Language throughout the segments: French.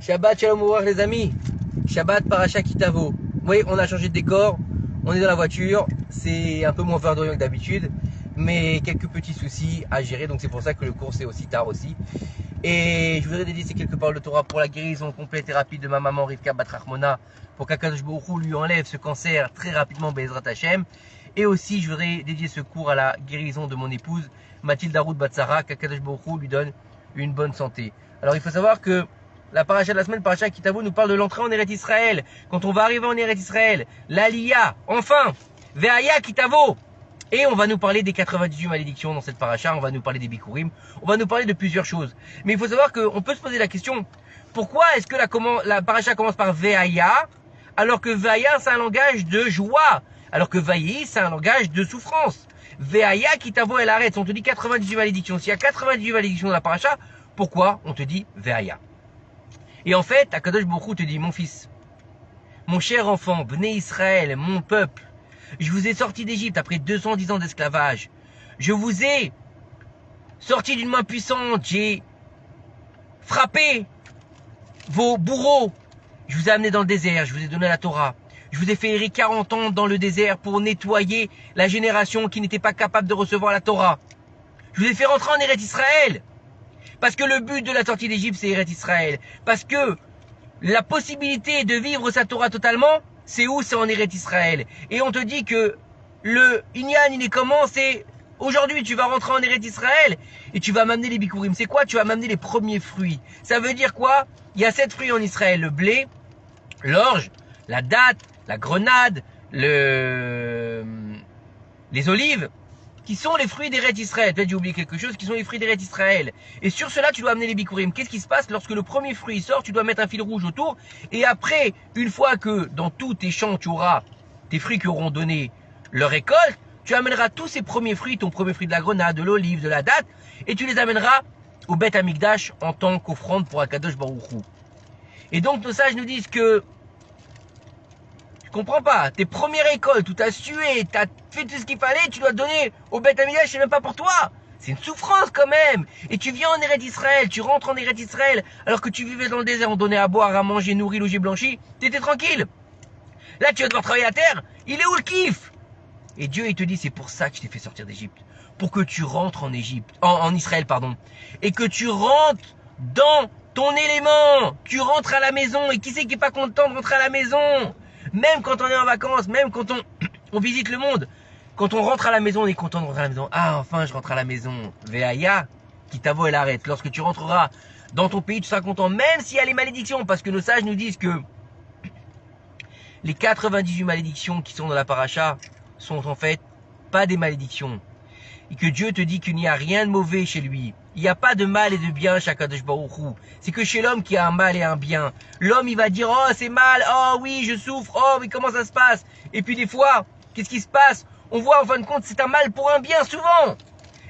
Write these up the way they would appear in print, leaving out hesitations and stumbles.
Shabbat Shalom Ouvrir les amis. Shabbat Parasha Kitavo. Oui, on a changé de décor. On est dans la voiture. C'est un peu moins verdoyant que d'habitude. Mais quelques petits soucis à gérer. Donc c'est pour ça que le cours c'est aussi tard aussi. Et je voudrais dédier ces quelques paroles de Torah pour la guérison complète et rapide de ma maman Rivka Bat Rachmona. Pour qu'Akadosh Baruch Hu lui enlève ce cancer très rapidement, Be'ezrat Hashem. Et aussi je voudrais dédier ce cours à la guérison de mon épouse Mathilde Harout Batsara. Qu'Akadosh Baruch Hu lui donne une bonne santé. Alors il faut savoir que la paracha de la semaine, paracha Kitavo, nous parle de l'entrée en Eretz Israël. Quand on va arriver en Eretz Israël, l'Aliyah, enfin, Ve'aya Kitavo. Et on va nous parler des 98 malédictions dans cette paracha, on va nous parler des Bikurim, on va nous parler de plusieurs choses. Mais il faut savoir qu'on peut se poser la question, pourquoi est-ce que la paracha commence par Ve'aya, alors que Ve'aya c'est un langage de joie, alors que Vayi c'est un langage de souffrance. Ve'aya Kitavo elle arrête, on te dit 98 malédictions. S'il y a 98 malédictions dans la paracha, pourquoi on te dit Ve'aya? Et en fait, Akadosh Baruch Hu te dit, mon fils, mon cher enfant, Bnei Israël, mon peuple, je vous ai sorti d'Égypte après 210 ans d'esclavage. Je vous ai sorti d'une main puissante, j'ai frappé vos bourreaux. Je vous ai amené dans le désert, je vous ai donné la Torah. Je vous ai fait errer 40 ans dans le désert pour nettoyer la génération qui n'était pas capable de recevoir la Torah. Je vous ai fait rentrer en Eretz Israël. Parce que le but de la sortie d'Égypte, c'est Eretz Israël. Parce que la possibilité de vivre sa Torah totalement, c'est où? C'est en Eretz Israël. Et on te dit que le Inyan, il est comment? C'est aujourd'hui, tu vas rentrer en Eretz Israël et tu vas m'amener les Bikurim. C'est quoi? Tu vas m'amener les premiers fruits. Ça veut dire quoi? Il y a 7 fruits en Israël. Le blé, l'orge, la date, la grenade, les olives, qui sont les fruits d'Eretz Israël. Peut-être j'ai oublié quelque chose, qui sont les fruits d'Eretz Israël. Et sur cela, tu dois amener les Bikurim. Qu'est-ce qui se passe lorsque le premier fruit sort? Tu dois mettre un fil rouge autour. Et après, une fois que dans tous tes champs, tu auras tes fruits qui auront donné leur récolte, tu amèneras tous ces premiers fruits, ton premier fruit de la grenade, de l'olive, de la date, et tu les amèneras au Beth Amikdash en tant qu'offrande pour Akadosh Baruch Hu. Et donc nos sages nous disent que je comprends pas, tes premières récoltes où tu as sué, tu as fait tout ce qu'il fallait, tu dois donner au Beth Amikdash, c'est même pas pour toi. C'est une souffrance quand même. Et tu viens en Eretz Israël, tu rentres en Eretz Israël, alors que tu vivais dans le désert, on donnait à boire, à manger, nourri, logé, blanchi, t'étais tranquille. Là tu vas devoir travailler la terre, il est où le kiff? Et Dieu il te dit c'est pour ça que je t'ai fait sortir d'Égypte. Pour que tu rentres en Égypte, en Israël pardon. Et que tu rentres dans ton élément. Tu rentres à la maison. Et qui c'est qui est pas content de rentrer à la maison? Même quand on est en vacances, même quand on visite le monde, quand on rentre à la maison, on est content de rentrer à la maison. Ah, enfin, je rentre à la maison. Ve'aya, Kitavo, elle arrête. Lorsque tu rentreras dans ton pays, tu seras content, même s'il y a les malédictions, parce que nos sages nous disent que les 98 malédictions qui sont dans la paracha sont en fait pas des malédictions. Et que Dieu te dit qu'il n'y a rien de mauvais chez lui. Il n'y a pas de mal et de bien chez Akadosh Baruch Hu. C'est que chez l'homme qu'il y a un mal et un bien. L'homme il va dire oh c'est mal, oh oui je souffre, oh mais comment ça se passe? Et puis des fois, qu'est-ce qui se passe? On voit en fin de compte c'est un mal pour un bien souvent.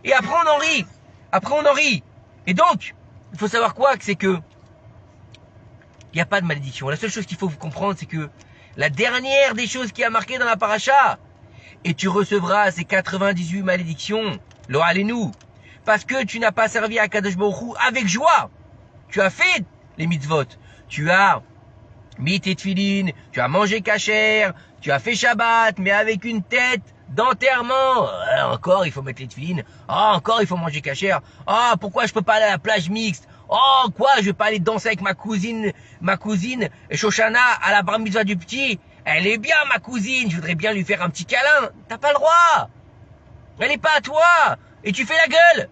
Et après on en rit. Après on en rit. Et donc, il faut savoir quoi? C'est que il n'y a pas de malédiction. La seule chose qu'il faut comprendre c'est que la dernière des choses qui a marqué dans la paracha, et tu recevras ces 98 malédictions, lo alenu, parce que tu n'as pas servi à Kadosh Baruch Hu avec joie. Tu as fait les mitzvot, tu as mis tes tefilines, tu as mangé kasher, tu as fait Shabbat, mais avec une tête d'enterrement. Encore il faut mettre les tefilines, encore il faut manger kasher. Pourquoi je peux pas aller à la plage mixte? Quoi, je vais pas aller danser avec ma cousine Shoshana à la bar mitzvah du petit? Elle est bien ma cousine, je voudrais bien lui faire un petit câlin. T'as pas le droit. Elle est pas à toi. Et tu fais la gueule.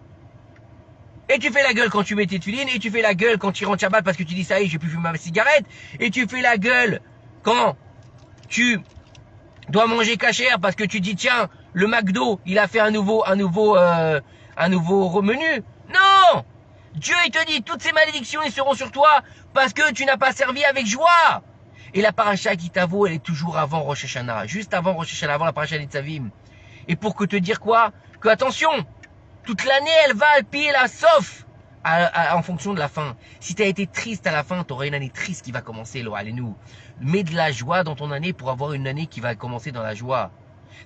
Et tu fais la gueule quand tu mets tes tulines. Et tu fais la gueule quand tu rentres Shabbat parce que tu dis ça y est, j'ai plus fumer ma cigarette. Et tu fais la gueule quand tu dois manger cachère parce que tu dis tiens, le McDo, il a fait un nouveau menu. Non! Dieu il te dit toutes ces malédictions ils seront sur toi parce que tu n'as pas servi avec joie. Et la paracha Kitavo, elle est toujours avant Rosh Hashanah. Juste avant Rosh Hashanah, avant la paracha Nitzavim. Et pour que te dire quoi? Que attention, toute l'année, elle va piller la sauf en fonction de la fin. Si tu as été triste à la fin, tu auras une année triste qui va commencer, lo alenu. Mets de la joie dans ton année pour avoir une année qui va commencer dans la joie.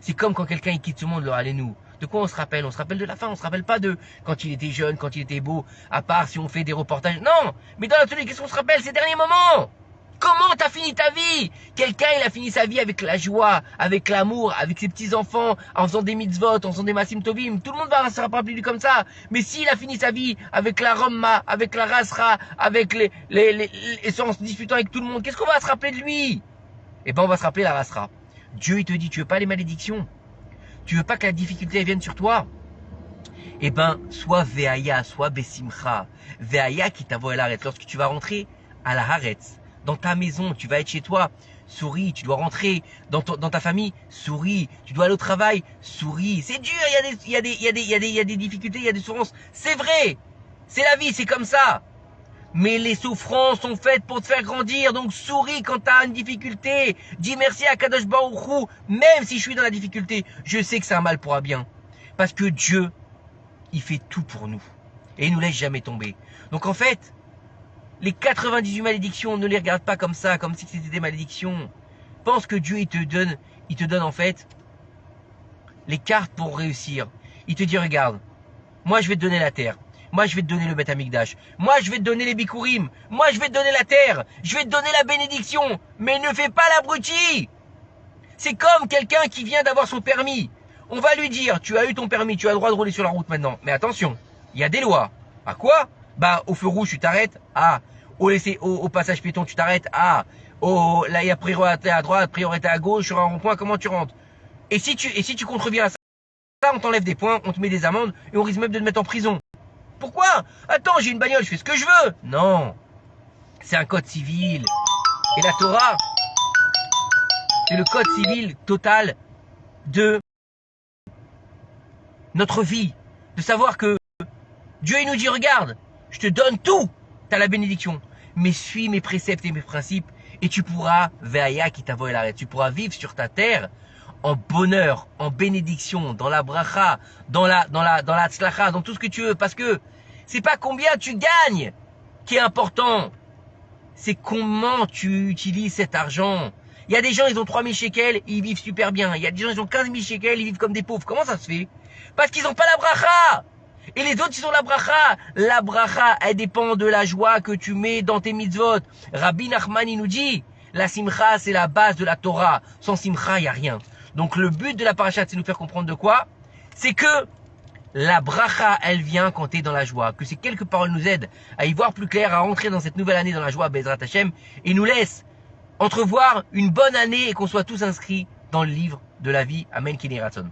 C'est comme quand quelqu'un quitte ce monde, lo alenu. De quoi on se rappelle? On se rappelle de la fin, on se rappelle pas de quand il était jeune, quand il était beau, à part si on fait des reportages. Non, mais dans l'absolu, qu'est-ce qu'on se rappelle? Ces derniers moments. Comment t'as fini ta vie? Quelqu'un, il a fini sa vie avec la joie, avec l'amour, avec ses petits-enfants, en faisant des mitzvot, en faisant des masim tovim. Tout le monde va se rappeler de lui comme ça. Mais s'il a fini sa vie avec la Roma, avec la Rasra, avec en se disputant avec tout le monde, qu'est-ce qu'on va se rappeler de lui? Eh ben, on va se rappeler la Rasra. Dieu, il te dit, tu veux pas les malédictions? Tu veux pas que la difficulté vienne sur toi? Eh ben, soit Veaya, soit Bessimcha. Veaya qui t'envoie la Haaretz. Lorsque tu vas rentrer à la Haaretz, dans ta maison, tu vas être chez toi, souris, tu dois rentrer dans ta famille, souris, tu dois aller au travail, souris. C'est dur, il y a des difficultés, il y a des souffrances. C'est vrai, c'est la vie, c'est comme ça. Mais les souffrances sont faites pour te faire grandir, donc souris quand tu as une difficulté. Dis merci à Kadosh Baruch Hu, même si je suis dans la difficulté, je sais que c'est un mal pour un bien. Parce que Dieu, il fait tout pour nous. Et il nous laisse jamais tomber. Donc en fait, les 98 malédictions, ne les regarde pas comme ça, comme si c'était des malédictions. Pense que Dieu, il te donne en fait les cartes pour réussir. Il te dit, regarde, moi je vais te donner la terre. Moi je vais te donner le Beth Amikdash. Moi je vais te donner les Bikurim. Moi je vais te donner la terre. Je vais te donner la bénédiction. Mais ne fais pas l'abruti. C'est comme quelqu'un qui vient d'avoir son permis. On va lui dire, tu as eu ton permis, tu as le droit de rouler sur la route maintenant. Mais attention, il y a des lois. À quoi? Bah, au feu rouge, tu t'arrêtes. Ah. Au passage piéton, tu t'arrêtes. Ah. Là, il y a priorité à droite, priorité à gauche, sur un rond-point, comment tu rentres? Et si tu contreviens à ça, on t'enlève des points, on te met des amendes et on risque même de te mettre en prison. Pourquoi? Attends, j'ai une bagnole, je fais ce que je veux. Non. C'est un code civil. Et la Torah, c'est le code civil total de notre vie. De savoir que Dieu, il nous dit, regarde, je te donne tout. T'as la bénédiction. Mais suis mes préceptes et mes principes et tu pourras, Veaya qui t'a volé l'arrêt, tu pourras vivre sur ta terre en bonheur, en bénédiction, dans la bracha, dans la tzlacha, dans tout ce que tu veux. Parce que c'est pas combien tu gagnes qui est important. C'est comment tu utilises cet argent. Il y a des gens, ils ont 3000 shekels, ils vivent super bien. Il y a des gens, ils ont 15 000 shekels, ils vivent comme des pauvres. Comment ça se fait? Parce qu'ils n'ont pas la bracha. Et les autres, ils ont la bracha. La bracha, elle dépend de la joie que tu mets dans tes mitzvot. Rabbi Nachman, il nous dit, la simcha, c'est la base de la Torah. Sans simcha, il n'y a rien. Donc le but de la parashat, c'est nous faire comprendre de quoi? C'est que la bracha, elle vient quand tu es dans la joie. Que ces quelques paroles nous aident à y voir plus clair, à rentrer dans cette nouvelle année dans la joie, Bezrat Hashem, et nous laisse entrevoir une bonne année et qu'on soit tous inscrits dans le livre de la vie. Amen, Kini Ratzon.